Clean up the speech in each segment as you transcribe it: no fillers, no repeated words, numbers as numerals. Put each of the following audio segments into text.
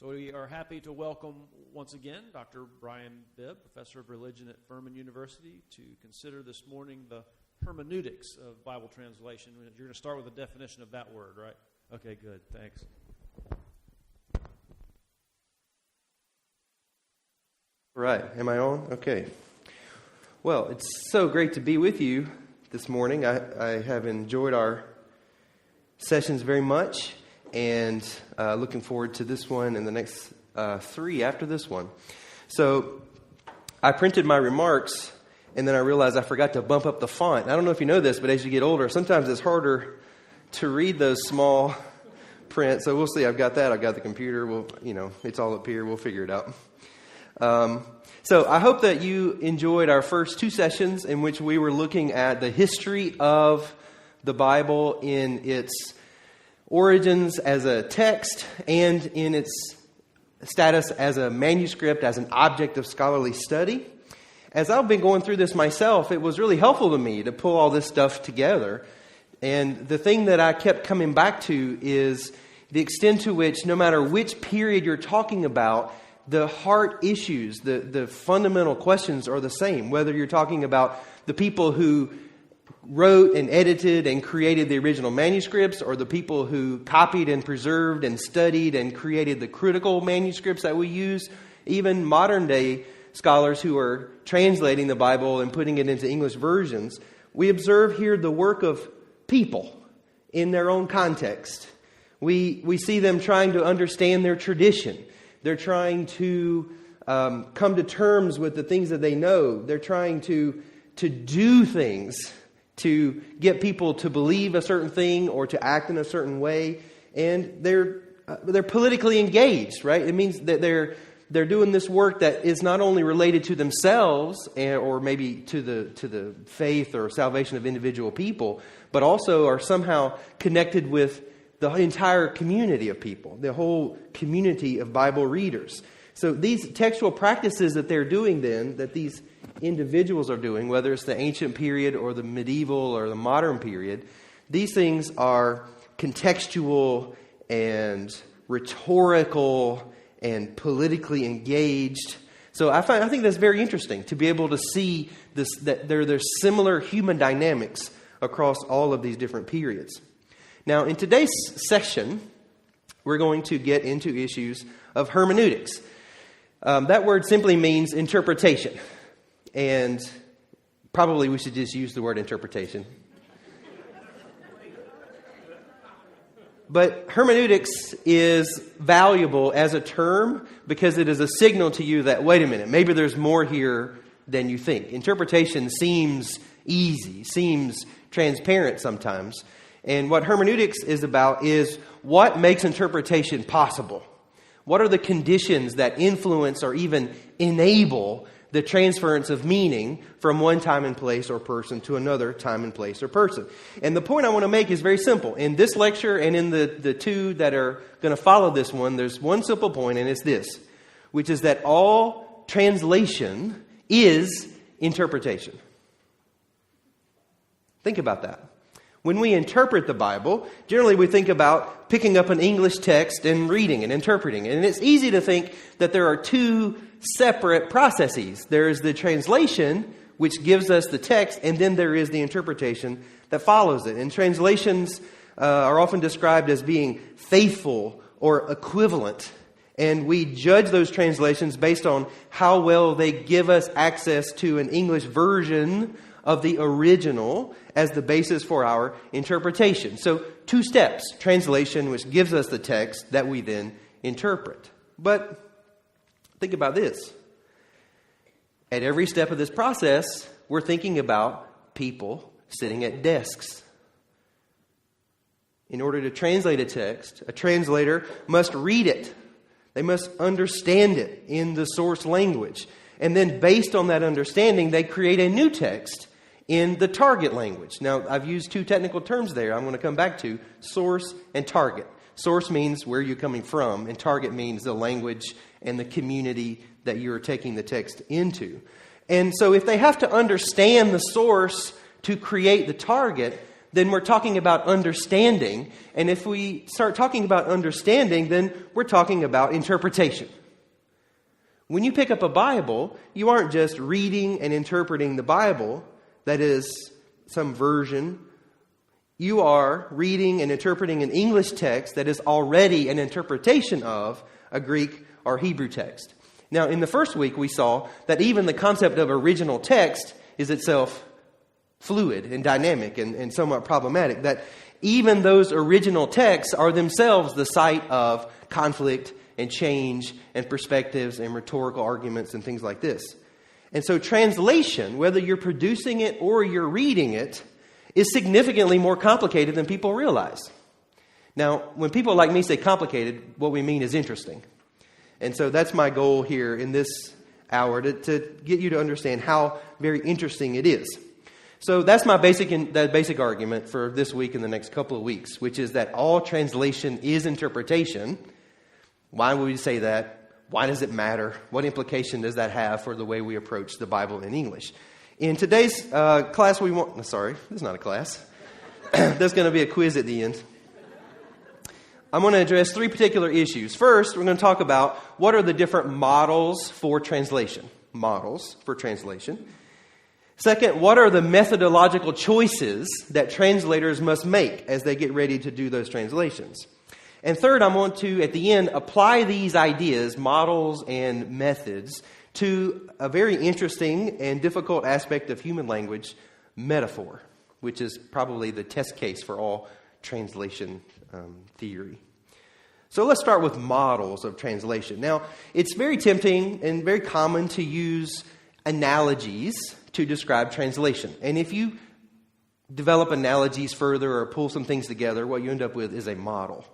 So we are happy to welcome once again Dr. Brian Bibb, Professor of Religion at Furman University, to consider this morning the hermeneutics of Bible translation. You're going to start with a definition of that word, right? Okay, good. Thanks. Right. Am I on? Okay. Well, it's so great to be with you this morning. I have enjoyed our sessions very much, and looking forward to this one and the next three after this one. So I printed my remarks, and then I realized I forgot to bump up the font. I don't know if you know this, but as you get older, sometimes it's harder to read those small print. So we'll see. I've got that. I've got the computer. It's all up here. We'll figure it out. So I hope that you enjoyed our first two sessions in which we were looking at the history of the Bible in its origins as a text and in its status as a manuscript, as an object of scholarly study. As I've been going through this myself, it was really helpful to me to pull all this stuff together. And the thing that I kept coming back to is the extent to which, no matter which period you're talking about, the heart issues, the fundamental questions are the same. Whether you're talking about the people who wrote and edited and created the original manuscripts, or the people who copied and preserved and studied and created the critical manuscripts that we use, even modern day scholars who are translating the Bible and putting it into English versions, we observe here the work of people in their own context. We see them trying to understand their tradition. They're trying to come to terms with the things that they know. They're trying to do things to get people to believe a certain thing or to act in a certain way. And they're politically engaged, right? It means that they're doing this work that is not only related to themselves or maybe to the faith or salvation of individual people, but also are somehow connected with the entire community of people, the whole community of Bible readers. So these textual practices that they're doing then, that these individuals are doing, whether it's the ancient period or the medieval or the modern period, these things are contextual and rhetorical and politically engaged. So I think that's very interesting to be able to see this, that there's similar human dynamics across all of these different periods. Now, in today's session, we're going to get into issues of hermeneutics. That word simply means interpretation. And probably we should just use the word interpretation. But hermeneutics is valuable as a term because it is a signal to you that, wait a minute, maybe there's more here than you think. Interpretation seems easy, seems transparent sometimes. And what hermeneutics is about is what makes interpretation possible. What are the conditions that influence or even enable the transference of meaning from one time and place or person to another time and place or person? And the point I want to make is very simple. In this lecture and in the two that are going to follow this one, there's one simple point, and it's this, which is that all translation is interpretation. Think about that. When we interpret the Bible, generally we think about picking up an English text and reading and interpreting it. And it's easy to think that there are two separate processes. There is the translation, which gives us the text, and then there is the interpretation that follows it. And translations are often described as being faithful or equivalent. And we judge those translations based on how well they give us access to an English version of the original as the basis for our interpretation. So 2 steps: translation, which gives us the text that we then interpret. But think about this. At every step of this process, we're thinking about people sitting at desks. In order to translate a text, a translator must read it. They must understand it in the source language. And then based on that understanding, they create a new text in the target language. Now, I've used 2 technical terms there I'm going to come back to: source and target. Source means where you're coming from, and target means the language and the community that you're taking the text into. And so if they have to understand the source to create the target, then we're talking about understanding. And if we start talking about understanding, then we're talking about interpretation. When you pick up a Bible, you aren't just reading and interpreting the Bible, that is, some version. You are reading and interpreting an English text that is already an interpretation of a Greek or Hebrew text. Now, in the first week, we saw that even the concept of original text is itself fluid and dynamic and somewhat problematic, that even those original texts are themselves the site of conflict and change and perspectives and rhetorical arguments and things like this. And so translation, whether you're producing it or you're reading it, is significantly more complicated than people realize. Now, when people like me say complicated, what we mean is interesting. And so that's my goal here in this hour, to get you to understand how very interesting it is. So that's my basic argument for this week and the next couple of weeks, which is that all translation is interpretation. Why would we say that? Why does it matter? What implication does that have for the way we approach the Bible in English? In today's class, this is not a class. There's going to be a quiz at the end. I'm going to address three particular issues. First, we're going to talk about what are the different models for translation. Models for translation. Second, what are the methodological choices that translators must make as they get ready to do those translations? And third, I want to, at the end, apply these ideas, models and methods, to a very interesting and difficult aspect of human language, metaphor, which is probably the test case for all translation theory. So let's start with models of translation. Now, it's very tempting and very common to use analogies to describe translation. And if you develop analogies further or pull some things together, what you end up with is a model.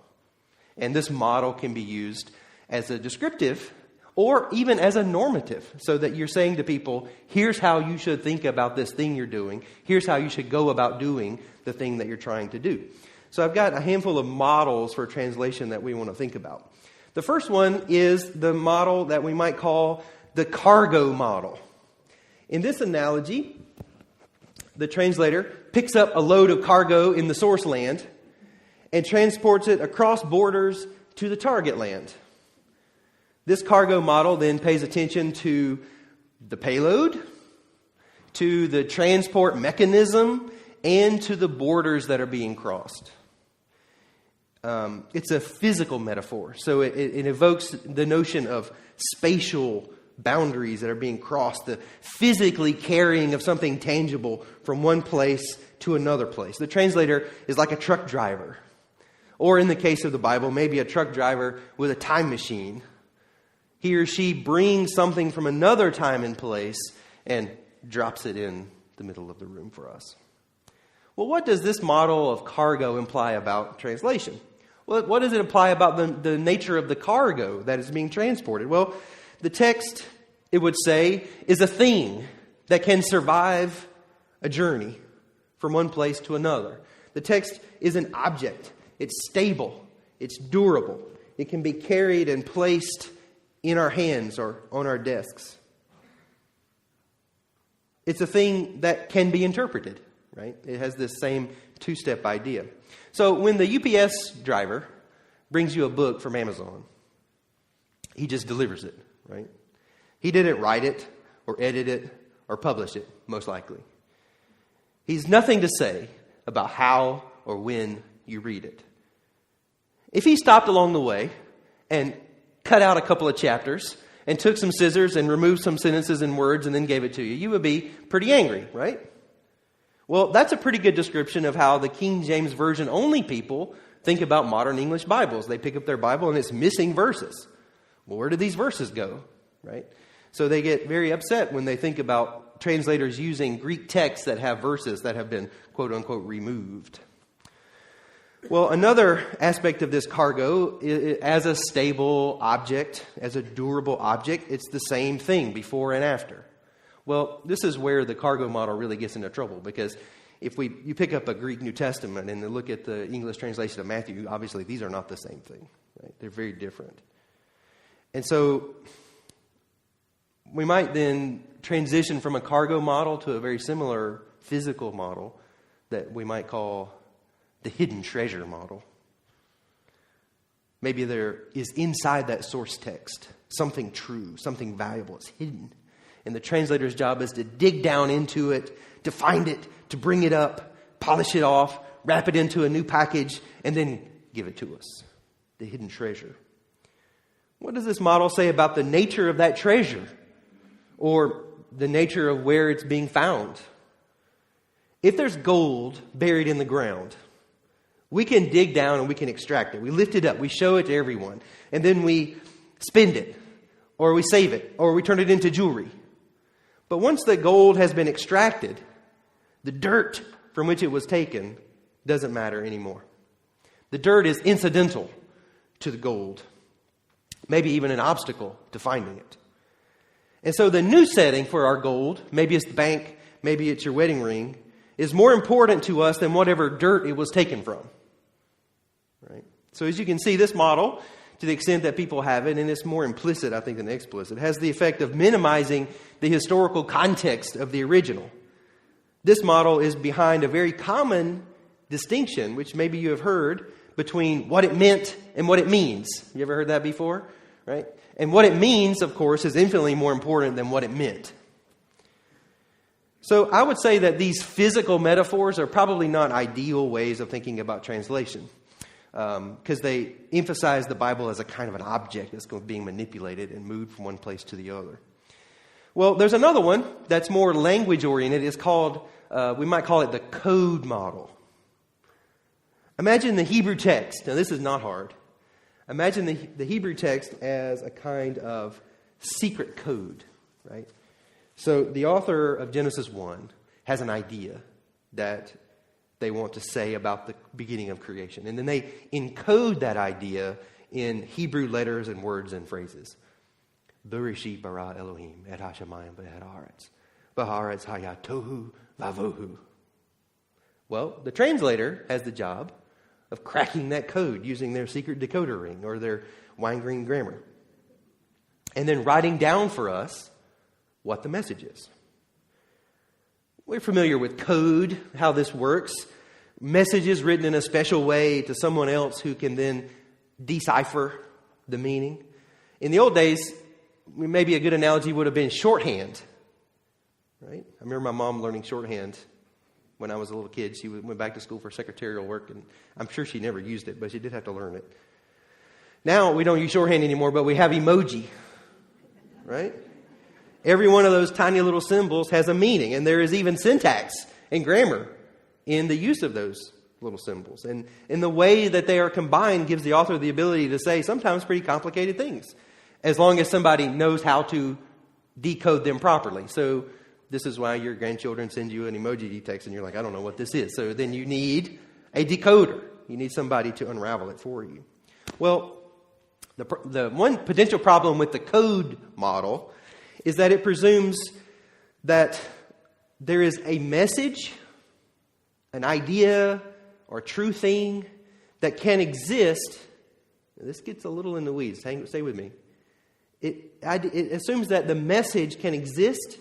And this model can be used as a descriptive or even as a normative, so that you're saying to people, here's how you should think about this thing you're doing. Here's how you should go about doing the thing that you're trying to do. So I've got a handful of models for translation that we want to think about. The first one is the model that we might call the cargo model. In this analogy, the translator picks up a load of cargo in the source land and transports it across borders to the target land. This cargo model then pays attention to the payload, to the transport mechanism, and to the borders that are being crossed. It's a physical metaphor, so it evokes the notion of spatial boundaries that are being crossed, the physically carrying of something tangible from one place to another place. The translator is like a truck driver, or in the case of the Bible, maybe a truck driver with a time machine. He or she brings something from another time and place and drops it in the middle of the room for us. Well, what does this model of cargo imply about translation? Well, what does it imply about the nature of the cargo that is being transported? Well, the text, it would say, is a thing that can survive a journey from one place to another. The text is an object. It's stable. It's durable. It can be carried and placed in our hands or on our desks. It's a thing that can be interpreted, right? It has this same two-step idea. So when the UPS driver brings you a book from Amazon, he just delivers it, right? He didn't write it or edit it or publish it, most likely. He's nothing to say about how or when you read it. If he stopped along the way and cut out a couple of chapters and took some scissors and removed some sentences and words and then gave it to you, you would be pretty angry, right? Well, that's a pretty good description of how the King James Version only people think about modern English Bibles. They pick up their Bible and it's missing verses. Well, where do these verses go, right? So they get very upset when they think about translators using Greek texts that have verses that have been, quote unquote, removed. Well, another aspect of this cargo, as a stable object, as a durable object, it's the same thing before and after. Well, this is where the cargo model really gets into trouble, because if you pick up a Greek New Testament and look at the English translation of Matthew, obviously these are not the same thing, right? They're very different. And so we might then transition from a cargo model to a very similar physical model that we might call the hidden treasure model. Maybe there is inside that source text something true, something valuable. It's hidden. And the translator's job is to dig down into it, to find it, to bring it up, polish it off, wrap it into a new package, and then give it to us. The hidden treasure. What does this model say about the nature of that treasure? Or the nature of where it's being found? If there's gold buried in the ground, we can dig down and we can extract it. We lift it up. We show it to everyone. And then we spend it. Or we save it. Or we turn it into jewelry. But once the gold has been extracted, the dirt from which it was taken doesn't matter anymore. The dirt is incidental to the gold. Maybe even an obstacle to finding it. And so the new setting for our gold, maybe it's the bank, maybe it's your wedding ring, is more important to us than whatever dirt it was taken from. Right? So as you can see, this model, to the extent that people have it, and it's more implicit, I think, than explicit, has the effect of minimizing the historical context of the original. This model is behind a very common distinction, which maybe you have heard, between what it meant and what it means. You ever heard that before? Right? And what it means, of course, is infinitely more important than what it meant. So I would say that these physical metaphors are probably not ideal ways of thinking about translation, because they emphasize the Bible as a kind of an object that's being manipulated and moved from one place to the other. Well, there's another one that's more language-oriented. It's called, we might call it the code model. Imagine the Hebrew text. Now, this is not hard. Imagine the Hebrew text as a kind of secret code, right? So the author of Genesis 1 has an idea that they want to say about the beginning of creation. And then they encode that idea in Hebrew letters and words and phrases. Bereshit bara Elohim et hashamayim ve'et haaretz. V'haaretz haya tohu vavohu. Well, the translator has the job of cracking that code using their secret decoder ring or their wine-green grammar. And then writing down for us what the message is. We're familiar with code, how this works. Messages written in a special way to someone else who can then decipher the meaning. In the old days, maybe a good analogy would have been shorthand. Right? I remember my mom learning shorthand when I was a little kid. She went back to school for secretarial work, and I'm sure she never used it, but she did have to learn it. Now we don't use shorthand anymore, but we have emoji. Right? Every one of those tiny little symbols has a meaning, and there is even syntax and grammar in the use of those little symbols. And in the way that they are combined gives the author the ability to say sometimes pretty complicated things, as long as somebody knows how to decode them properly. So this is why your grandchildren send you an emoji text, and you're like, I don't know what this is. So then you need a decoder. You need somebody to unravel it for you. Well, the one potential problem with the code model is that it presumes that there is a message, an idea, or a true thing that can exist. This gets a little in the weeds. Stay with me. It assumes that the message can exist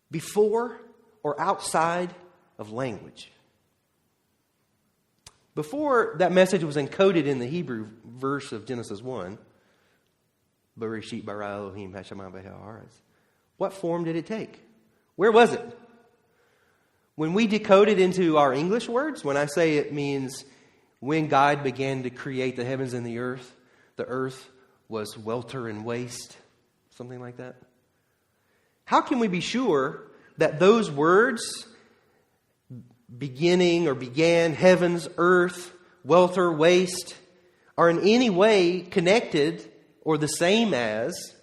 before or outside of language. Before that message was encoded in the Hebrew verse of Genesis 1, Bereshit bara Elohim hashamayim ve'et haaretz, what form did it take? Where was it? When we decode it into our English words, when I say it means when God began to create the heavens and the earth was welter and waste, something like that. How can we be sure that those words, beginning or began, heavens, earth, welter, waste, are in any way connected or the same as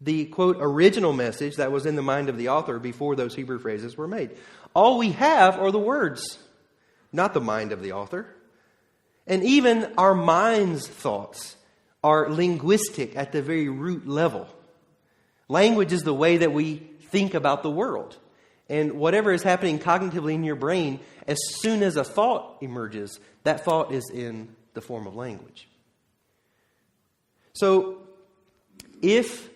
the, quote, original message that was in the mind of the author before those Hebrew phrases were made? All we have are the words, not the mind of the author. And even our mind's thoughts are linguistic at the very root level. Language is the way that we think about the world. And whatever is happening cognitively in your brain, as soon as a thought emerges, that thought is in the form of language. So, if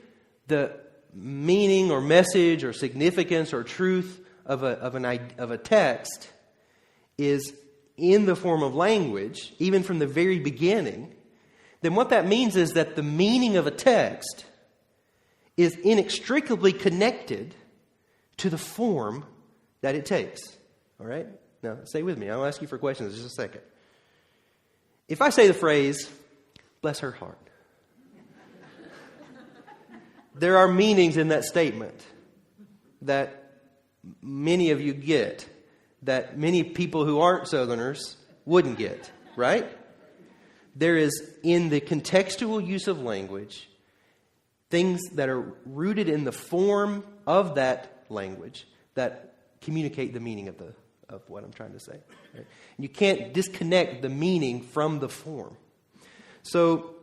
the meaning or message or significance or truth of a text is in the form of language, even from the very beginning, then what that means is that the meaning of a text is inextricably connected to the form that it takes. All right? Now, stay with me. I'll ask you for questions in just a second. If I say the phrase, bless her heart, there are meanings in that statement that many of you get, that many people who aren't Southerners wouldn't get, right? There is, in the contextual use of language, things that are rooted in the form of that language that communicate the meaning of what I'm trying to say. Right? You can't disconnect the meaning from the form. So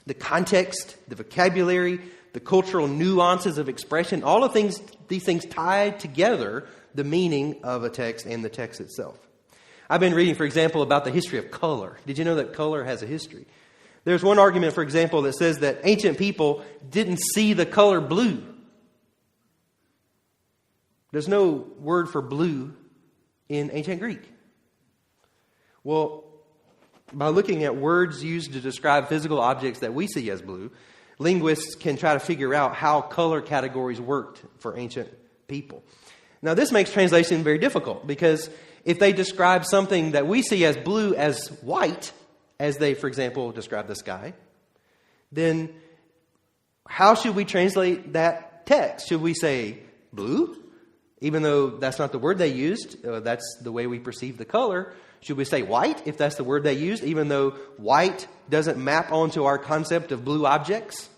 the context, the vocabulary, the cultural nuances of expression, all of these things tie together the meaning of a text and the text itself. I've been reading, for example, about the history of color. Did you know that color has a history? There's one argument, for example, that says that ancient people didn't see the color blue. There's no word for blue in ancient Greek. Well, by looking at words used to describe physical objects that we see as blue, linguists can try to figure out how color categories worked for ancient people. Now, this makes translation very difficult because if they describe something that we see as blue as white, as they, for example, describe the sky, then how should we translate that text? Should we say blue? Even though that's not the word they used, that's the way we perceive the color. Should we say white if that's the word they used, even though white doesn't map onto our concept of blue objects?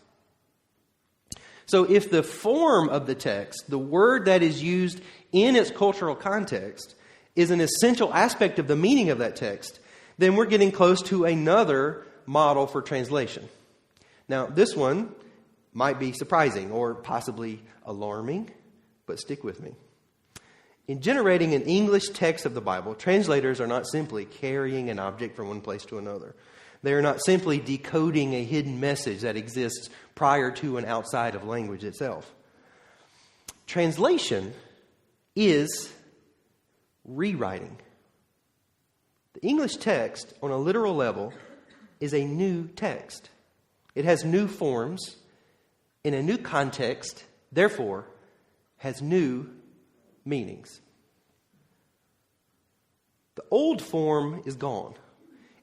So if the form of the text, the word that is used in its cultural context, is an essential aspect of the meaning of that text, then we're getting close to another model for translation. Now, this one might be surprising or possibly alarming, but stick with me. In generating an English text of the Bible, translators are not simply carrying an object from one place to another. They are not simply decoding a hidden message that exists prior to and outside of language itself. Translation is rewriting. The English text, on a literal level, is a new text. It has new forms in a new context, therefore, has new meanings. The old form is gone.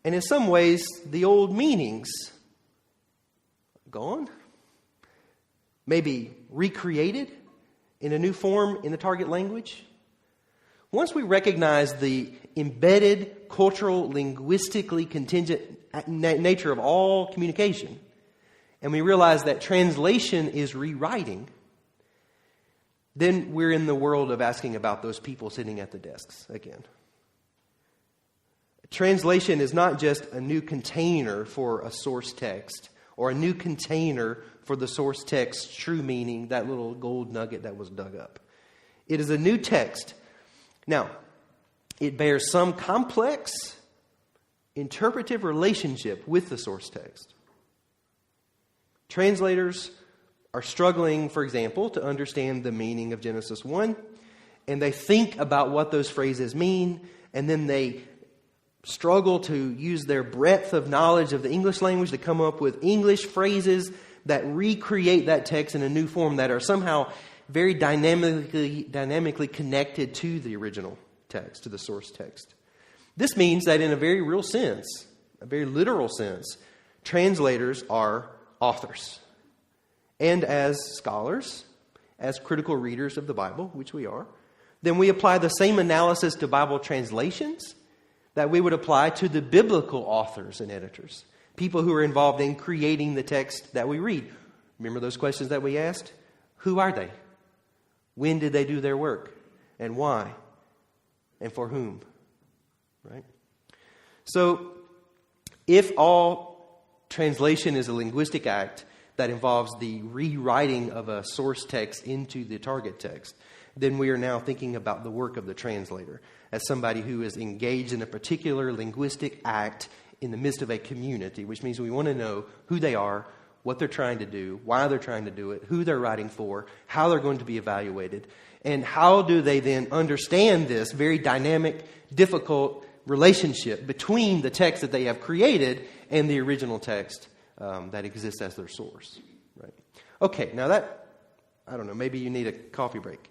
And in some ways, the old meanings gone, maybe recreated in a new form in the target language. Once we recognize the embedded, cultural, linguistically contingent nature of all communication, and we realize that translation is rewriting, then we're in the world of asking about those people sitting at the desks again. Translation is not just a new container for a source text or a new container for the source text's true meaning, that little gold nugget that was dug up. It is a new text. Now, it bears some complex interpretive relationship with the source text. Translators are struggling, for example, to understand the meaning of Genesis 1, and they think about what those phrases mean, and then they struggle to use their breadth of knowledge of the English language to come up with English phrases that recreate that text in a new form that are somehow very dynamically connected to the original text, to the source text. This means that in a very real sense, a very literal sense, translators are authors. And as scholars, as critical readers of the Bible, which we are, then we apply the same analysis to Bible translations that we would apply to the biblical authors and editors, people who are involved in creating the text that we read. Remember those questions that we asked? Who are they? When did they do their work? And why? And for whom? Right? So, if all translation is a linguistic act that involves the rewriting of a source text into the target text, then we are now thinking about the work of the translator as somebody who is engaged in a particular linguistic act in the midst of a community, which means we want to know who they are, what they're trying to do, why they're trying to do it, who they're writing for, how they're going to be evaluated, and how do they then understand this very dynamic, difficult relationship between the text that they have created and the original text that exists as their source. Right? Okay, now that, I don't know, maybe you need a coffee break.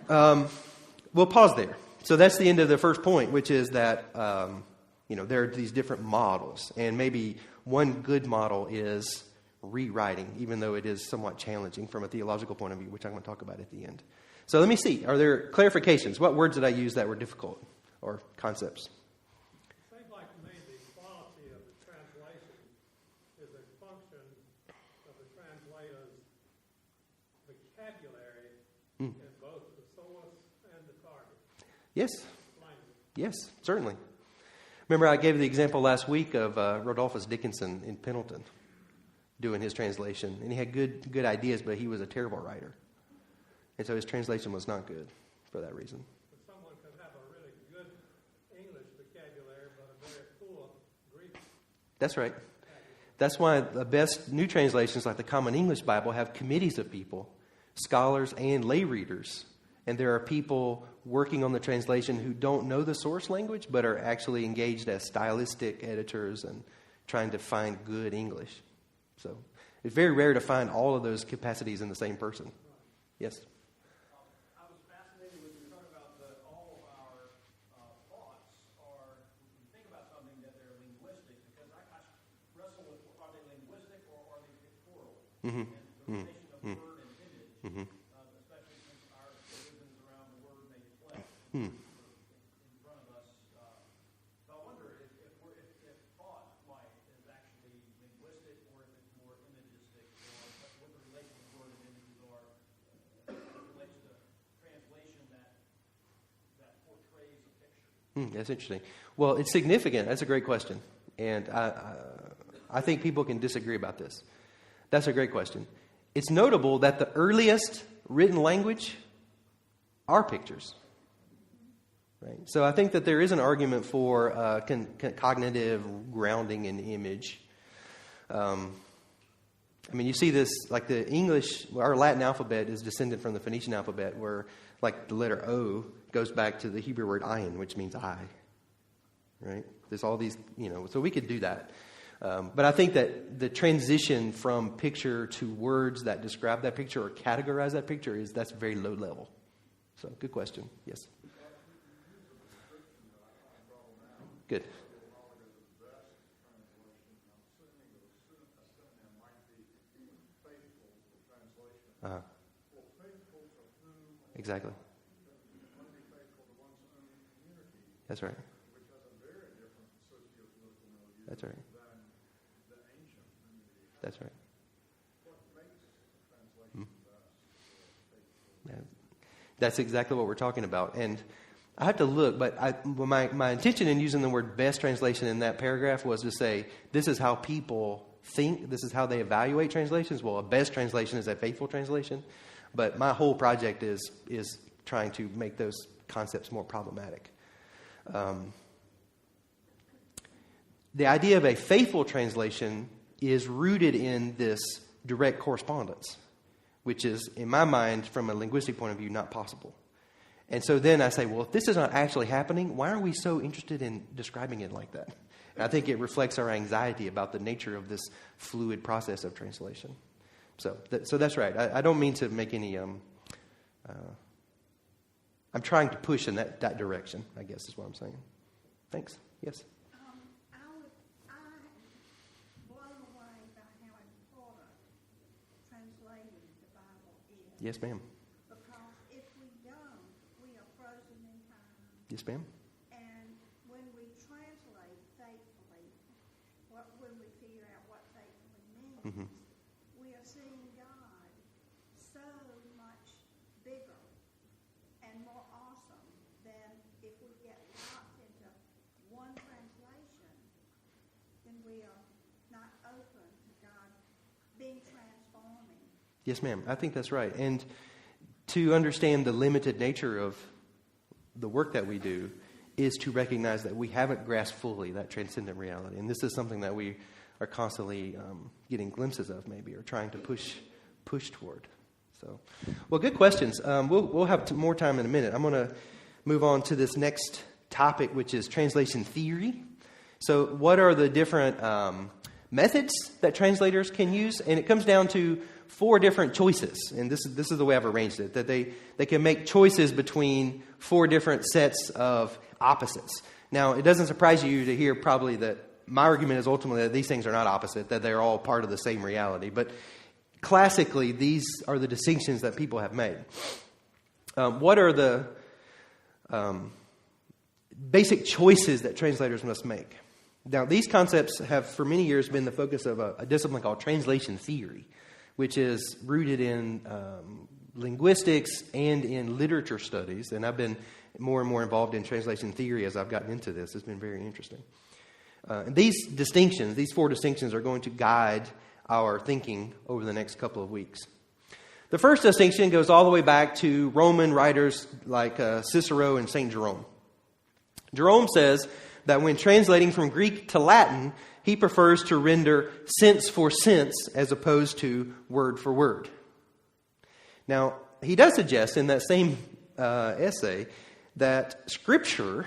We'll pause there. So that's the end of the first point, which is that there are these different models, and maybe one good model is rewriting, even though it is somewhat challenging from a theological point of view, which I'm going to talk about at the end. So let me see. Are there clarifications? What words did I use that were difficult, or concepts? It seems like to me the quality of the translation is a function of the translator's vocabulary in both the source and the target. Yes. Yes, certainly. Remember, I gave the example last week of Rodolphus Dickinson in Pendleton doing his translation. And he had good ideas, but he was a terrible writer. And so his translation was not good for that reason. But someone could have a really good English vocabulary, but a very poor Greek. That's right. That's why the best new translations, like the Common English Bible, have committees of people, scholars and lay readers. And there are people working on the translation who don't know the source language, but are actually engaged as stylistic editors and trying to find good English. So it's very rare to find all of those capacities in the same person. Yes? I was fascinated when you were talking about all of our thoughts are, when you think about something, that they're linguistic, because I wrestle with, are they linguistic or are they pictorial? Mm-hmm. And the relation of word and image, especially since our religions around the word made flesh in front of us. So I wonder if thought life is actually linguistic or if it's more imagistic, or what the relation of word and images are related to the translation that portrays a picture. That's interesting. Well, it's significant. That's a great question. And I think people can disagree about this. That's a great question. It's notable that the earliest written language are pictures. Right? So I think that there is an argument for cognitive grounding in image. You see this, like the English, our Latin alphabet is descended from the Phoenician alphabet, where like the letter O goes back to the Hebrew word ayin, which means eye. Right? There's all these, so we could do that. But I think that the transition from picture to words that describe that picture or categorize that picture that's very low level. So, good question. Yes. Good. Exactly. That's right. That's right. That's right. Yeah. That's exactly what we're talking about. And I have to look, but my intention in using the word best translation in that paragraph was to say, this is how people think, this is how they evaluate translations. Well, a best translation is a faithful translation. But my whole project is trying to make those concepts more problematic. The idea of a faithful translation is rooted in this direct correspondence, which is, in my mind, from a linguistic point of view, not possible. And so then I say, well, if this is not actually happening, why are we so interested in describing it like that? And I think it reflects our anxiety about the nature of this fluid process of translation. So that's right. I don't mean to make any... I'm trying to push in that direction, I guess is what I'm saying. Thanks. Yes? I'm blown away by how important translating the Bible is. Yes, ma'am. Because if we don't, we are frozen in time. Yes, ma'am. And when we translate faithfully, when we figure out what faithfully means, we are seeing God so much bigger and more awesome than if we get locked into one translation, then we are not open to God being transforming. Yes, ma'am. I think that's right. And to understand the limited nature of the work that we do is to recognize that we haven't grasped fully that transcendent reality. And this is something that we are constantly getting glimpses of, maybe, or trying to push toward. So, well, good questions. We'll have more time in a minute. I'm going to move on to this next topic, which is translation theory. So, what are the different methods that translators can use? And it comes down to 4 different choices. And this is the way I've arranged it, that they can make choices between 4 different sets of opposites. Now, it doesn't surprise you to hear probably that my argument is ultimately that these things are not opposite, that they're all part of the same reality. But classically, these are the distinctions that people have made. What are the basic choices that translators must make? Now, these concepts have for many years been the focus of a discipline called translation theory, which is rooted in linguistics and in literature studies. And I've been more and more involved in translation theory as I've gotten into this. It's been very interesting. And these 4 distinctions, are going to guide our thinking over the next couple of weeks. The first distinction goes all the way back to Roman writers like Cicero and St. Jerome. Jerome says that when translating from Greek to Latin, he prefers to render sense for sense as opposed to word for word. Now, he does suggest in that same essay that Scripture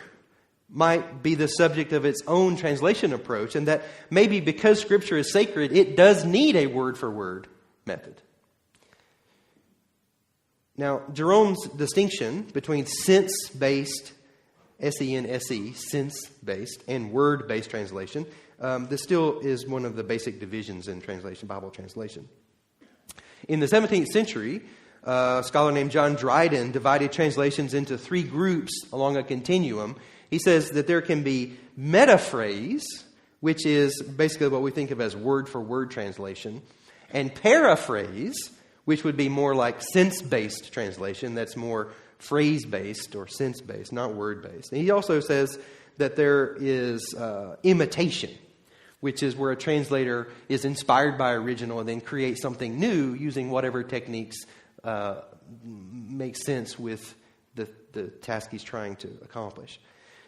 might be the subject of its own translation approach, and that maybe because Scripture is sacred, it does need a word-for-word method. Now, Jerome's distinction between sense-based, S-E-N-S-E, sense-based, and word-based translation, this still is one of the basic divisions in translation, Bible translation. In the 17th century, a scholar named John Dryden divided translations into 3 groups along a continuum. He says that there can be metaphrase, which is basically what we think of as word-for-word translation, and paraphrase, which would be more like sense-based translation. That's more phrase-based or sense-based, not word-based. And he also says that there is imitation, which is where a translator is inspired by original and then creates something new using whatever techniques make sense with the task he's trying to accomplish.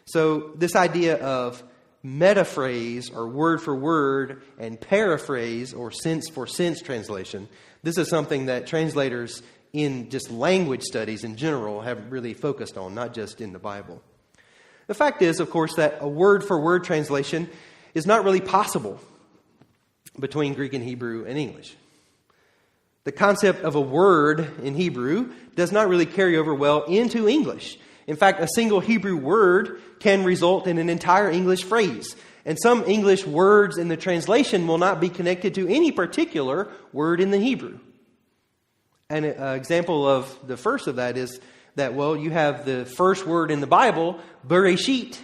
So this idea of metaphrase or word for word and paraphrase or sense for sense translation, this is something that translators in just language studies in general have really focused on, not just in the Bible. The fact is, of course, that a word for word translation is not really possible between Greek and Hebrew and English. The concept of a word in Hebrew does not really carry over well into English. In fact, a single Hebrew word can result in an entire English phrase. And some English words in the translation will not be connected to any particular word in the Hebrew. An example of the first of that is that, well, you have the first word in the Bible, Bereshit.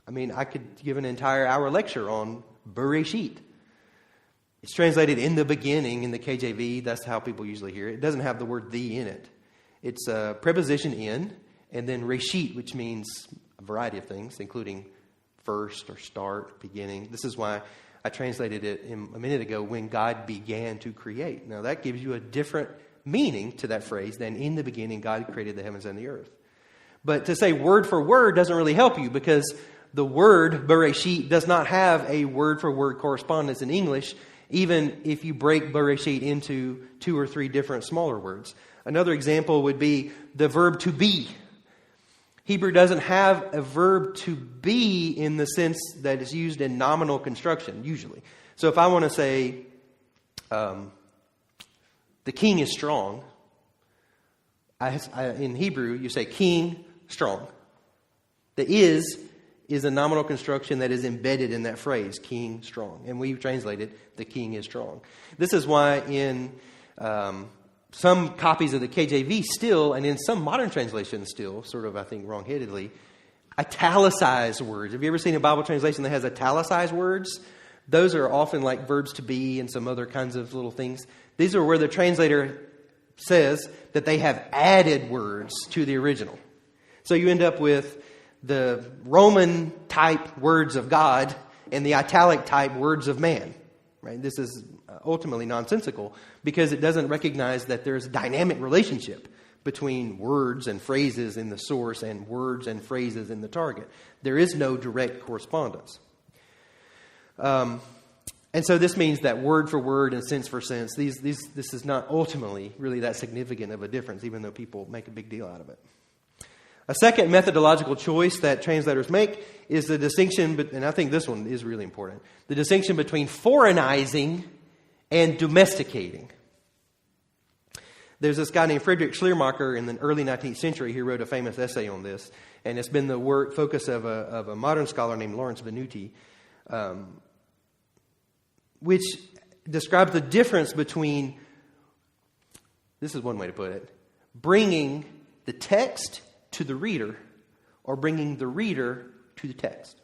I mean, I could give an entire hour lecture on Bereshit. It's translated in the beginning in the KJV. That's how people usually hear it. It doesn't have the word the in it. It's a preposition in, and then reshit, which means a variety of things, including first or start, beginning. This is why I translated it a minute ago, when God began to create. Now, that gives you a different meaning to that phrase than in the beginning God created the heavens and the earth. But to say word for word doesn't really help you, because the word Bereshit does not have a word for word correspondence in English, even if you break Bereshit into 2 or 3 different smaller words. Another example would be the verb to be. Hebrew doesn't have a verb to be in the sense that is used in nominal construction, usually. So if I want to say, the king is strong, in Hebrew you say king strong. The is a nominal construction that is embedded in that phrase, king strong. And we translated the king is strong. This is why in some copies of the KJV still, and in some modern translations still, sort of, I think, wrong-headedly, italicized words. Have you ever seen a Bible translation that has italicized words? Those are often like verbs to be and some other kinds of little things. These are where the translator says that they have added words to the original. So you end up with the Roman type words of God and the italic type words of man. Right? This is ultimately nonsensical, because it doesn't recognize that there's a dynamic relationship between words and phrases in the source and words and phrases in the target. There is no direct correspondence. And so this means that word for word and sense for sense, this is not ultimately really that significant of a difference, even though people make a big deal out of it. A second methodological choice that translators make is the distinction, and I think this one is really important, the distinction between foreignizing and domesticating. There's this guy named Friedrich Schleiermacher in the early 19th century who wrote a famous essay on this, and it's been the focus of a modern scholar named Lawrence Venuti, which describes the difference between, this is one way to put it, bringing the text to the reader or bringing the reader to the text.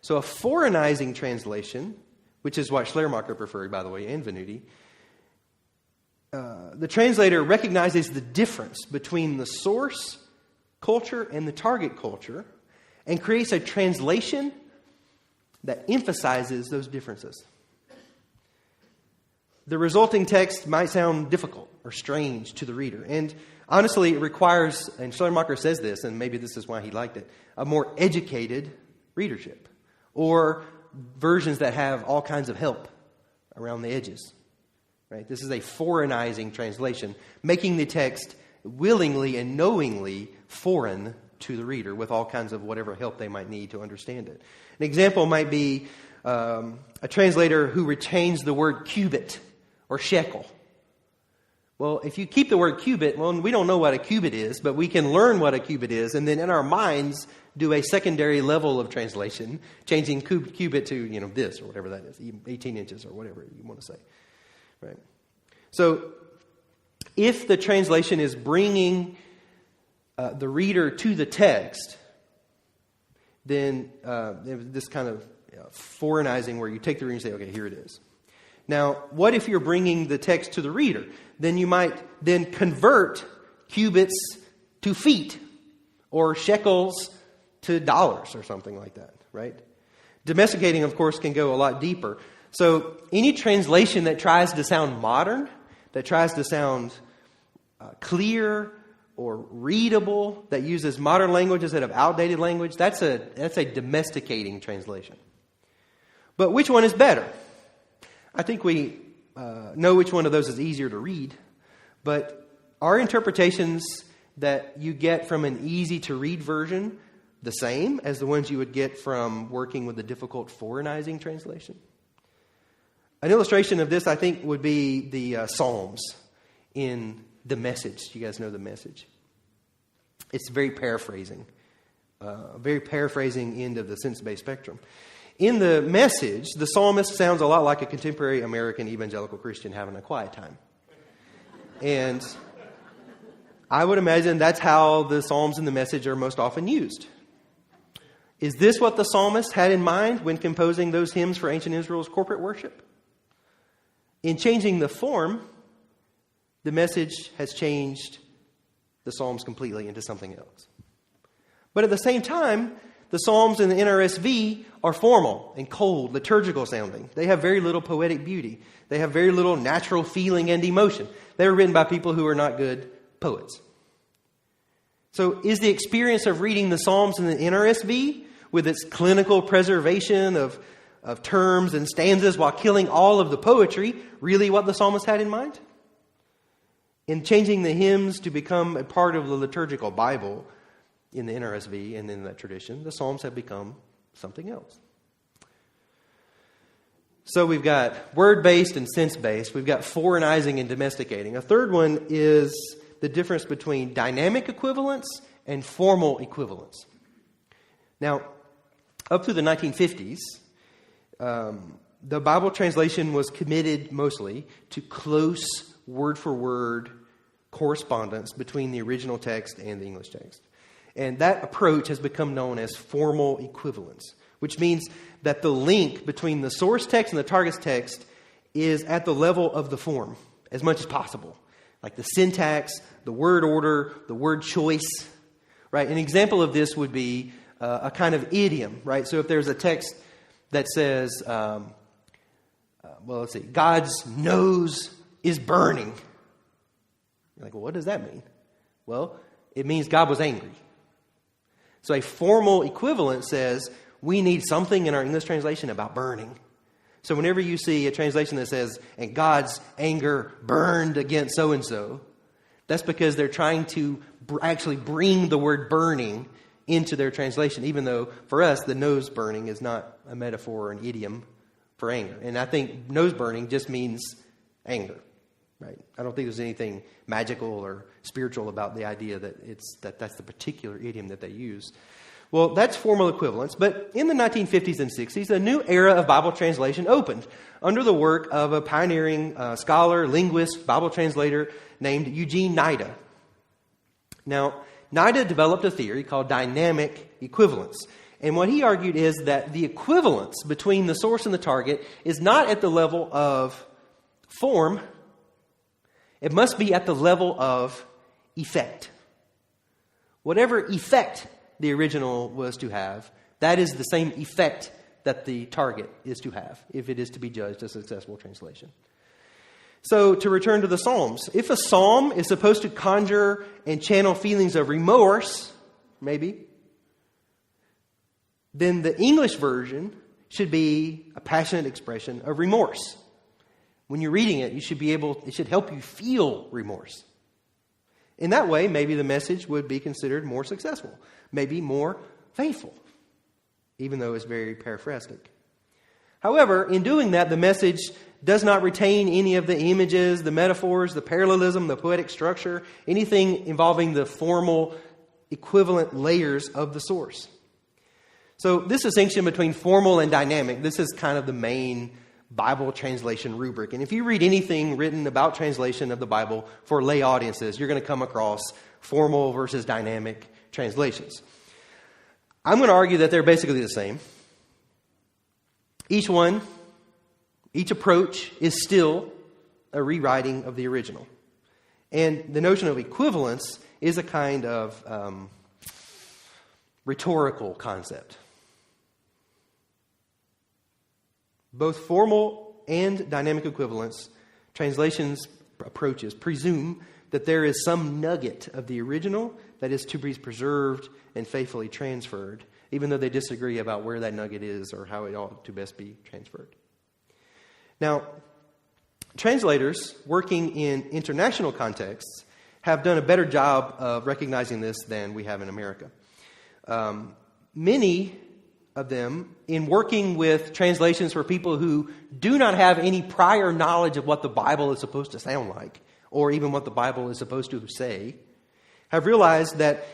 So a foreignizing translation, which is what Schleiermacher preferred, by the way, and Venuti, the translator recognizes the difference between the source culture and the target culture and creates a translation that emphasizes those differences. The resulting text might sound difficult or strange to the reader. And honestly, it requires, and Schleiermacher says this, and maybe this is why he liked it, a more educated readership, or versions that have all kinds of help around the edges. Right? This is a foreignizing translation, making the text willingly and knowingly foreign to the reader with all kinds of whatever help they might need to understand it. An example might be a translator who retains the word cubit or shekel. Well, if you keep the word cubit, well, we don't know what a cubit is, but we can learn what a cubit is, and then in our minds do a secondary level of translation, changing cubit to, this or whatever that is, 18 inches or whatever you want to say. Right? So, if the translation is bringing the reader to the text, then this kind of foreignizing where you take the reader and say, okay, here it is. Now, what if you're bringing the text to the reader? Then you might then convert cubits to feet or shekels to dollars or something like that, right? Domesticating, of course, can go a lot deeper. So any translation that tries to sound modern, that tries to sound clear or readable, that uses modern language instead of outdated language, that's a domesticating translation. But which one is better? I think we know which one of those is easier to read, but are interpretations that you get from an easy-to-read version the same as the ones you would get from working with a difficult foreignizing translation? An illustration of this, I think, would be the Psalms in the Message. You guys know the Message. It's very paraphrasing end of the sense-based spectrum. In the Message, the psalmist sounds a lot like a contemporary American evangelical Christian having a quiet time. And I would imagine that's how the Psalms in the Message are most often used. Is this what the psalmist had in mind when composing those hymns for ancient Israel's corporate worship? In changing the form, the Message has changed the Psalms completely into something else. But at the same time, the Psalms in the NRSV are formal and cold, liturgical sounding. They have very little poetic beauty. They have very little natural feeling and emotion. They were written by people who are not good poets. So is the experience of reading the Psalms in the NRSV, with its clinical preservation of terms and stanzas while killing all of the poetry, really what the psalmist had in mind? In changing the hymns to become a part of the liturgical Bible in the NRSV and in that tradition, the Psalms have become something else. So we've got word-based and sense-based. We've got foreignizing and domesticating. A third one is the difference between dynamic equivalence and formal equivalence. Now, up through the 1950s, the Bible translation was committed mostly to close word-for-word correspondence between the original text and the English text. And that approach has become known as formal equivalence, which means that the link between the source text and the target text is at the level of the form as much as possible. Like the syntax, the word order, the word choice. Right? An example of this would be a kind of idiom. Right? So if there's a text that says, let's see, God's nose is burning. You're like, well, what does that mean? Well, it means God was angry. So a formal equivalent says we need something in our English translation about burning. So whenever you see a translation that says, and God's anger burned against so-and-so, that's because they're trying to actually bring the word burning into their translation, even though for us, the nose burning is not a metaphor or an idiom for anger. And I think nose burning just means anger, right? I don't think there's anything magical or spiritual about the idea that that's the particular idiom that they use. Well, that's formal equivalence. But in the 1950s and 60s, a new era of Bible translation opened under the work of a pioneering scholar, linguist, Bible translator named Eugene Nida. Now, Nida developed a theory called dynamic equivalence. And what he argued is that the equivalence between the source and the target is not at the level of form. It must be at the level of effect. Whatever effect the original was to have, that is the same effect that the target is to have, if it is to be judged a successful translation. So, to return to the Psalms, if a psalm is supposed to conjure and channel feelings of remorse, maybe, then the English version should be a passionate expression of remorse. When you're reading it, it should help you feel remorse. In that way, maybe the message would be considered more successful, maybe more faithful, even though it's very paraphrastic. However, in doing that, the message does not retain any of the images, the metaphors, the parallelism, the poetic structure, anything involving the formal equivalent layers of the source. So this distinction between formal and dynamic, this is kind of the main Bible translation rubric. And if you read anything written about translation of the Bible for lay audiences, you're going to come across formal versus dynamic translations. I'm going to argue that they're basically the same. Each approach is still a rewriting of the original. And the notion of equivalence is a kind of rhetorical concept. Both formal and dynamic equivalence translations approaches presume that there is some nugget of the original that is to be preserved and faithfully transferred, even though they disagree about where that nugget is or how it ought to best be transferred. Now, translators working in international contexts have done a better job of recognizing this than we have in America. Many of them, in working with translations for people who do not have any prior knowledge of what the Bible is supposed to sound like, or even what the Bible is supposed to say, have realized that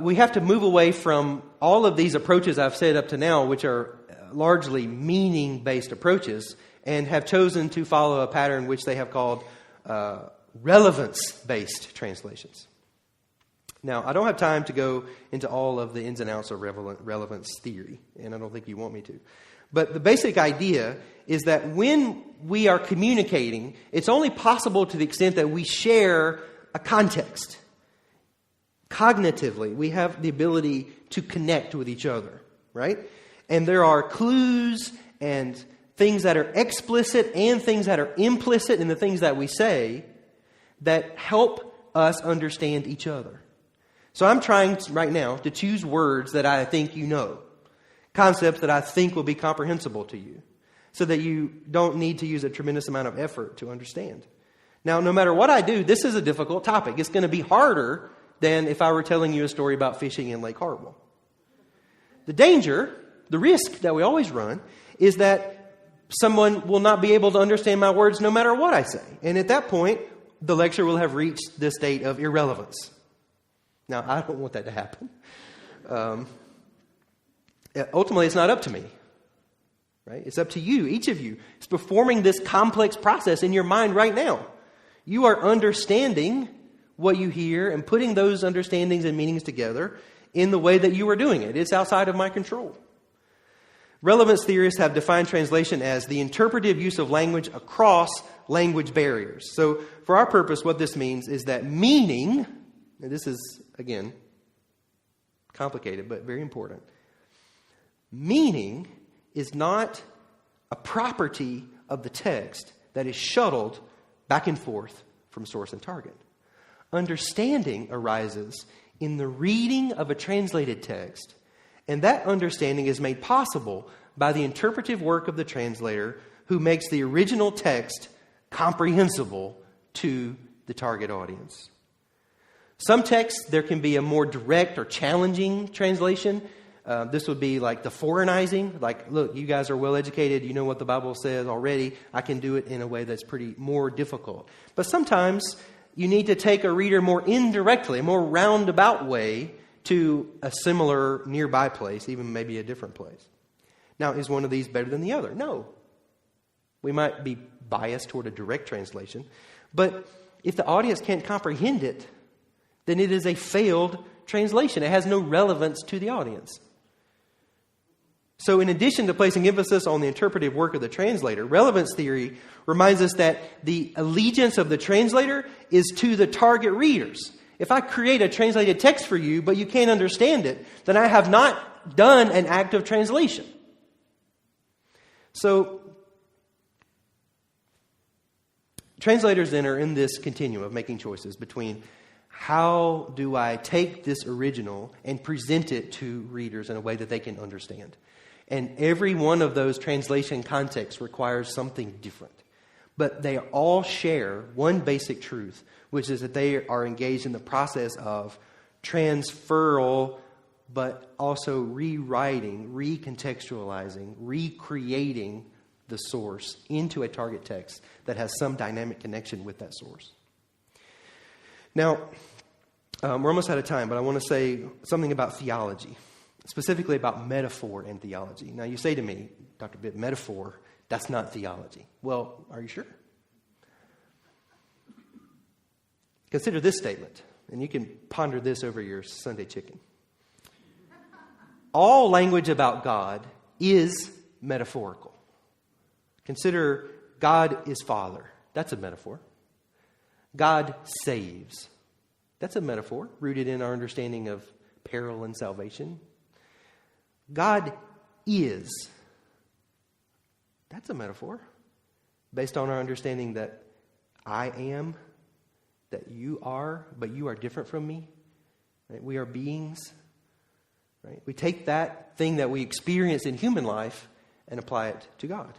we have to move away from all of these approaches I've said up to now, which are largely meaning-based approaches, and have chosen to follow a pattern which they have called relevance-based translations. Now, I don't have time to go into all of the ins and outs of relevance theory, and I don't think you want me to. But the basic idea is that when we are communicating, it's only possible to the extent that we share a context. Cognitively, we have the ability to connect with each other, right? And there are clues and things that are explicit and things that are implicit in the things that we say that help us understand each other. So I'm trying right now to choose words that I think you know, concepts that I think will be comprehensible to you, so that you don't need to use a tremendous amount of effort to understand. Now, no matter what I do, this is a difficult topic. It's going to be harder than if I were telling you a story about fishing in Lake Hartwell. The risk that we always run is that someone will not be able to understand my words no matter what I say. And at that point, the lecture will have reached the state of irrelevance. Now, I don't want that to happen. Ultimately, it's not up to me. Right? It's up to you, each of you. It's performing this complex process in your mind right now. You are understanding what you hear and putting those understandings and meanings together in the way that you are doing it. It's outside of my control. Relevance theorists have defined translation as the interpretive use of language across language barriers. So for our purpose, what this means is that meaning, and this is, again, complicated but very important, meaning is not a property of the text that is shuttled back and forth from source and target. Understanding arises in the reading of a translated text And that understanding is made possible by the interpretive work of the translator who makes the original text comprehensible to the target audience. Some texts, there can be a more direct or challenging translation. This would be like the foreignizing. Like, look, you guys are well educated. You know what the Bible says already. I can do it in a way that's pretty more difficult. But sometimes you need to take a reader more indirectly, a more roundabout way to a similar nearby place, even maybe a different place. Now, is one of these better than the other? No. We might be biased toward a direct translation. But if the audience can't comprehend it, then it is a failed translation. It has no relevance to the audience. So in addition to placing emphasis on the interpretive work of the translator, relevance theory reminds us that the allegiance of the translator is to the target readers. If I create a translated text for you, but you can't understand it, then I have not done an act of translation. So translators then are in this continuum of making choices between how do I take this original and present it to readers in a way that they can understand. And every one of those translation contexts requires something different. But they all share one basic truth, which is that they are engaged in the process of transferal, but also rewriting, recontextualizing, recreating the source into a target text that has some dynamic connection with that source. Now, we're almost out of time, but I want to say something about theology, specifically about metaphor and theology. Now, you say to me, Dr. Bibb, metaphor, that's not theology. Well, are you sure? Consider this statement, and you can ponder this over your Sunday chicken. All language about God is metaphorical. Consider God is Father. That's a metaphor. God saves. That's a metaphor rooted in our understanding of peril and salvation. God is. That's a metaphor based on our understanding that I am, that you are, but you are different from me. Right? We are beings. Right? We take that thing that we experience in human life and apply it to God.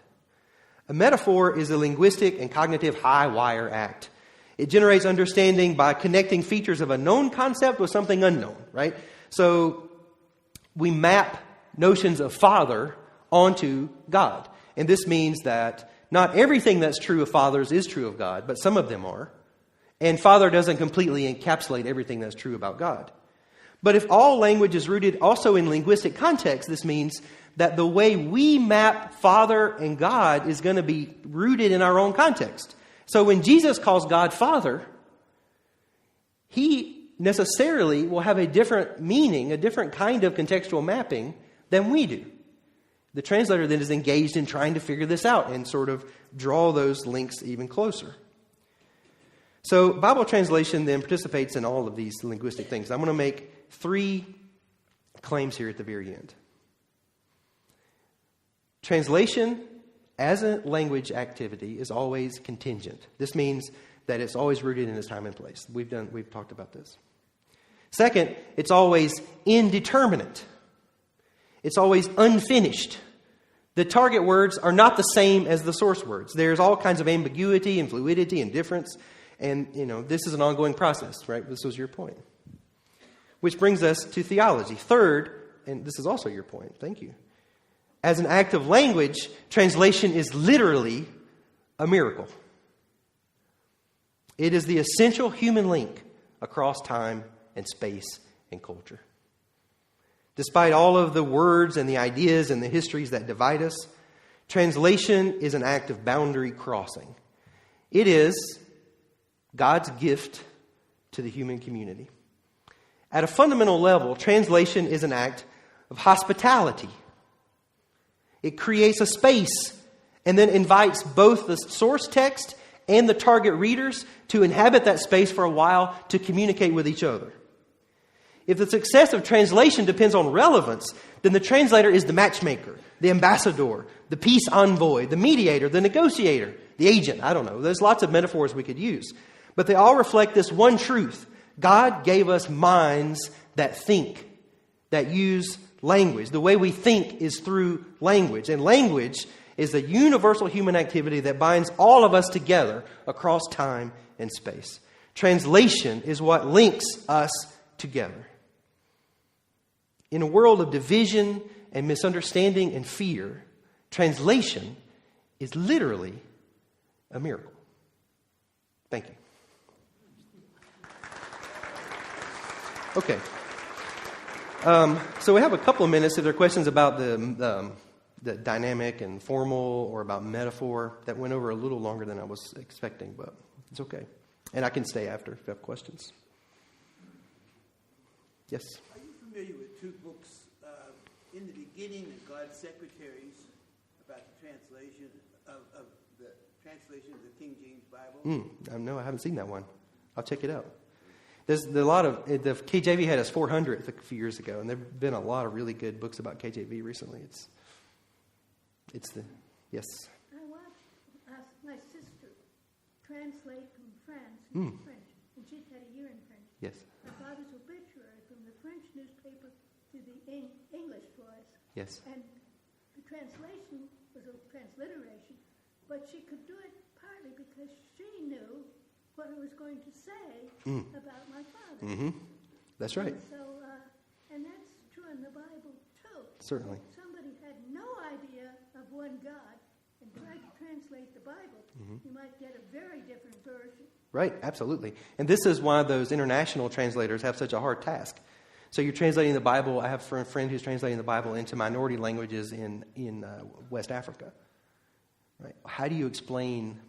A metaphor is a linguistic and cognitive high wire act. It generates understanding by connecting features of a known concept with something unknown, right? So we map notions of Father onto God. And this means that not everything that's true of fathers is true of God, but some of them are. And Father doesn't completely encapsulate everything that's true about God. But if all language is rooted also in linguistic context, this means that the way we map Father and God is going to be rooted in our own context. So when Jesus calls God Father, he necessarily will have a different meaning, a different kind of contextual mapping than we do. The translator then is engaged in trying to figure this out and sort of draw those links even closer. So Bible translation then participates in all of these linguistic things. I'm going to make 3 claims here at the very end. Translation as a language activity is always contingent. This means that it's always rooted in its time and place. We've talked about this. Second, it's always indeterminate. It's always unfinished. The target words are not the same as the source words. There's all kinds of ambiguity and fluidity and difference. And, this is an ongoing process, right? This was your point. Which brings us to theology. Third, and this is also your point, thank you. As an act of language, translation is literally a miracle. It is the essential human link across time and space and culture. Despite all of the words and the ideas and the histories that divide us, translation is an act of boundary crossing. It is God's gift to the human community. At a fundamental level, translation is an act of hospitality. It creates a space and then invites both the source text and the target readers to inhabit that space for a while to communicate with each other. If the success of translation depends on relevance, then the translator is the matchmaker, the ambassador, the peace envoy, the mediator, the negotiator, the agent. I don't know. There's lots of metaphors we could use. But they all reflect this one truth. God gave us minds that think, that use language. The way we think is through language. And language is a universal human activity that binds all of us together across time and space. Translation is what links us together. In a world of division and misunderstanding and fear, translation is literally a miracle. Thank you. Okay. So we have a couple of minutes if there are questions about the dynamic and formal or about metaphor. That went over a little longer than I was expecting, but it's okay. And I can stay after if you have questions. Yes? Are you familiar with two books, In the Beginning and God's Secretaries, about the translation of the translation of the King James Bible? No, I haven't seen that one. I'll check it out. There's a lot of, the KJV had us 400 a few years ago, and there have been a lot of really good books about KJV recently. Yes. I watched my sister translate from France into French, and she'd had a year in French. Yes. My father's obituary from the French newspaper to the English for us. Yes. And the translation was a transliteration, but she could do it partly because she knew what it was going to say about my father. Mm-hmm. That's right. And so, and that's true in the Bible too. Certainly. If somebody had no idea of one God and tried to translate the Bible, you might get a very different version. Right, absolutely. And this is why those international translators have such a hard task. So you're translating the Bible. I have a friend who's translating the Bible into minority languages in West Africa. Right? How do you explain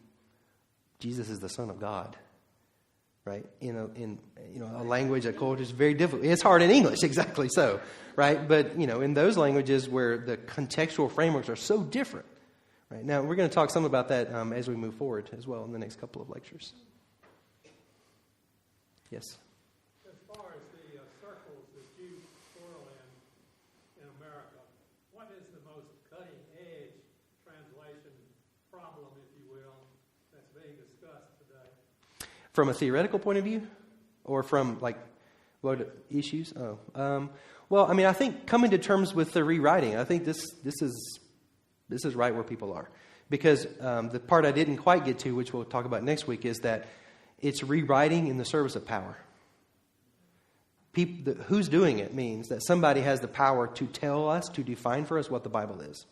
Jesus is the Son of God? Right? In a language, a culture is very difficult. It's hard in English, exactly so. Right? But in those languages where the contextual frameworks are so different. Right? Now we're going to talk some about that as we move forward as well in the next couple of lectures. Yes. As far as the circles that you swirl in America, what is the most cutting-edge translation problem, if you will, that's being discussed today? From a theoretical point of view? Or from, what issues? Well, I mean, I think coming to terms with the rewriting, I think this is right where people are. Because the part I didn't quite get to, which we'll talk about next week, is that it's rewriting in the service of power. Who's doing it means that somebody has the power to tell us, to define for us what the Bible is.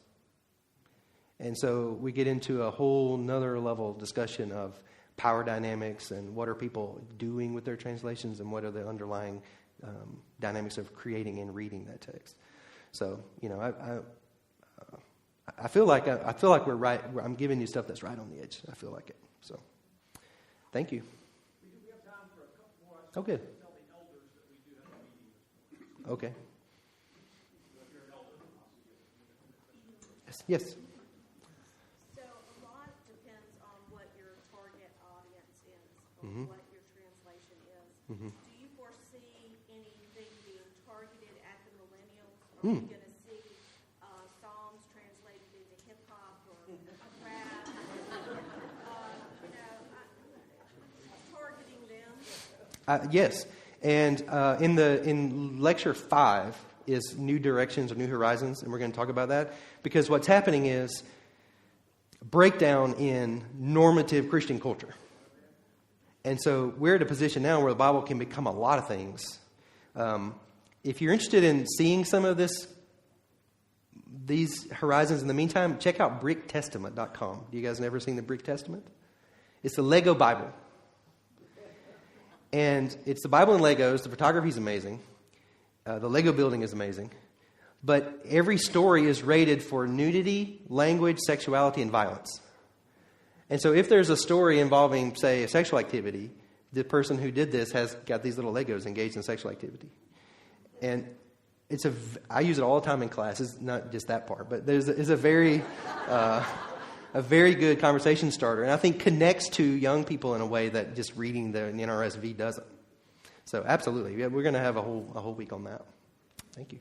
And so we get into a whole nother level of discussion of power dynamics and what are people doing with their translations and what are the underlying dynamics of creating and reading that text. So, I feel like we're right. I'm giving you stuff that's right on the edge. I feel like it. So, thank you. We have time for a couple more. Oh, good. Tell the elders that we do have a meeting this morning. Okay. So if you're an elder, I'll see you. Yes. So a lot depends on what your target audience is, or what your translation is. Do you foresee anything being targeted at the millennials? Are we going to see Psalms translated into hip hop or rap? Targeting them. Yes. And in lecture 5 is New Directions or New Horizons, and we're going to talk about that because what's happening is breakdown in normative Christian culture. And so we're at a position now where the Bible can become a lot of things. If you're interested in seeing some of these horizons in the meantime, check out bricktestament.com. Do you guys never seen the Brick Testament? It's the Lego Bible. And it's the Bible in Legos. The photography is amazing. The Lego building is amazing. But every story is rated for nudity, language, sexuality, and violence. And so if there's a story involving, say, a sexual activity, the person who did this has got these little Legos engaged in sexual activity. And I use it all the time in class. It's not just that part, but it's a very good conversation starter, and I think connects to young people in a way that just reading the NRSV doesn't. So absolutely, yeah, we're going to have a whole week on that. Thank you.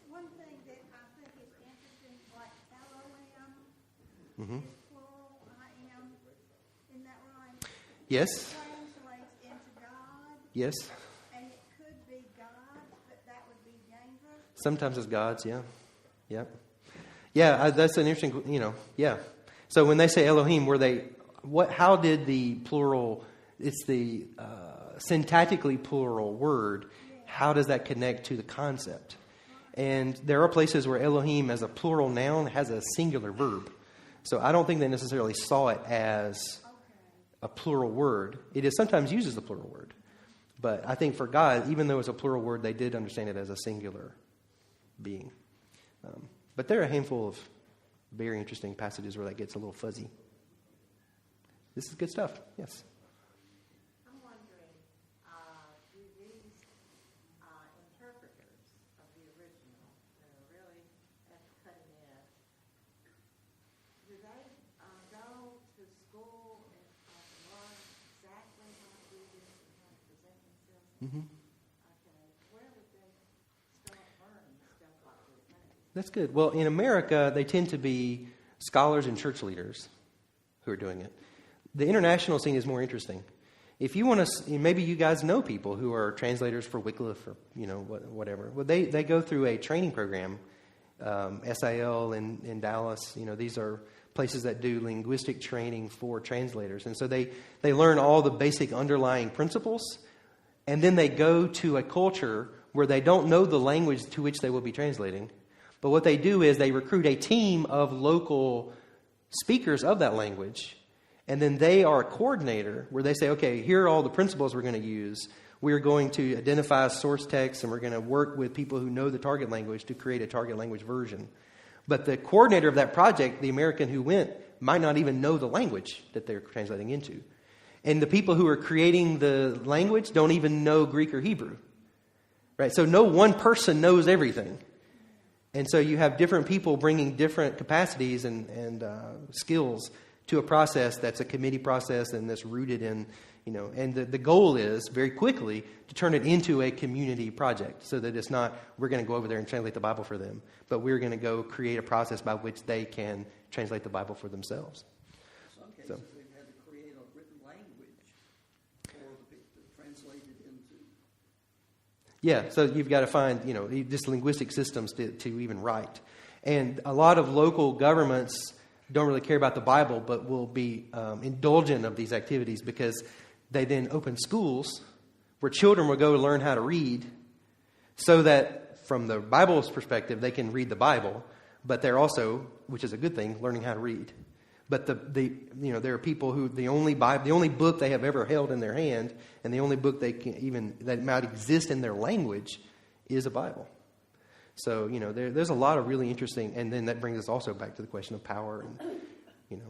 One thing that I think is interesting, like LOM is plural, I am, isn't that right? Yes. Translates into God. Yes. And it could be God, but that would be dangerous. Sometimes it's God's, yeah. Yep. Yeah, that's an interesting, yeah. So when they say Elohim, how did the plural, it's the syntactically plural word, how does that connect to the concept? And there are places where Elohim as a plural noun has a singular verb. So I don't think they necessarily saw it as a plural word. It is sometimes used as a plural word. But I think for God, even though it's a plural word, they did understand it as a singular being. But there are a handful of very interesting passages where that gets a little fuzzy. This is good stuff. Yes. I'm wondering, do these interpreters of the original that are really at the cutting edge, do they go to school and learn exactly how to do this and how to present themselves? Mm-hmm. Okay, where would they start learning stuff like this? That's good. Well, in America, they tend to be scholars and church leaders who are doing it. The international scene is more interesting. If you want to, maybe you guys know people who are translators for Wycliffe or, whatever. Well, they go through a training program, SIL in Dallas. These are places that do linguistic training for translators. And so they learn all the basic underlying principles, and then they go to a culture where they don't know the language to which they will be translating. But what they do is they recruit a team of local speakers of that language, and then they are a coordinator where they say, okay, here are all the principles we're going to use. We're going to identify source text, and we're going to work with people who know the target language to create a target language version. But the coordinator of that project, the American who went, might not even know the language that they're translating into. And the people who are creating the language don't even know Greek or Hebrew. Right? So no one person knows everything. And so you have different people bringing different capacities and skills to a process that's a committee process and that's rooted in, and the goal is very quickly to turn it into a community project so that it's not, we're going to go over there and translate the Bible for them, but we're going to go create a process by which they can translate the Bible for themselves. In some cases, they've had to create a written language for the people to translate it into. Yeah, so you've got to find, just linguistic systems to even write. And a lot of local governments don't really care about the Bible, but will be indulgent of these activities because they then open schools where children will go to learn how to read so that from the Bible's perspective, they can read the Bible, but they're also, which is a good thing, learning how to read. But there are people who the only book they have ever held in their hand, and the only book that might exist in their language is a Bible. So, there's a lot of really interesting, and then that brings us also back to the question of power and,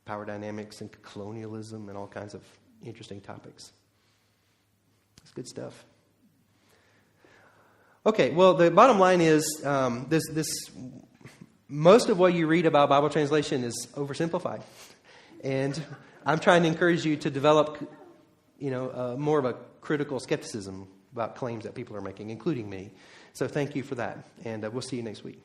power dynamics and colonialism and all kinds of interesting topics. It's good stuff. Okay, well, the bottom line is most of what you read about Bible translation is oversimplified. And I'm trying to encourage you to develop, more of a critical skepticism about claims that people are making, including me. So thank you for that, and we'll see you next week.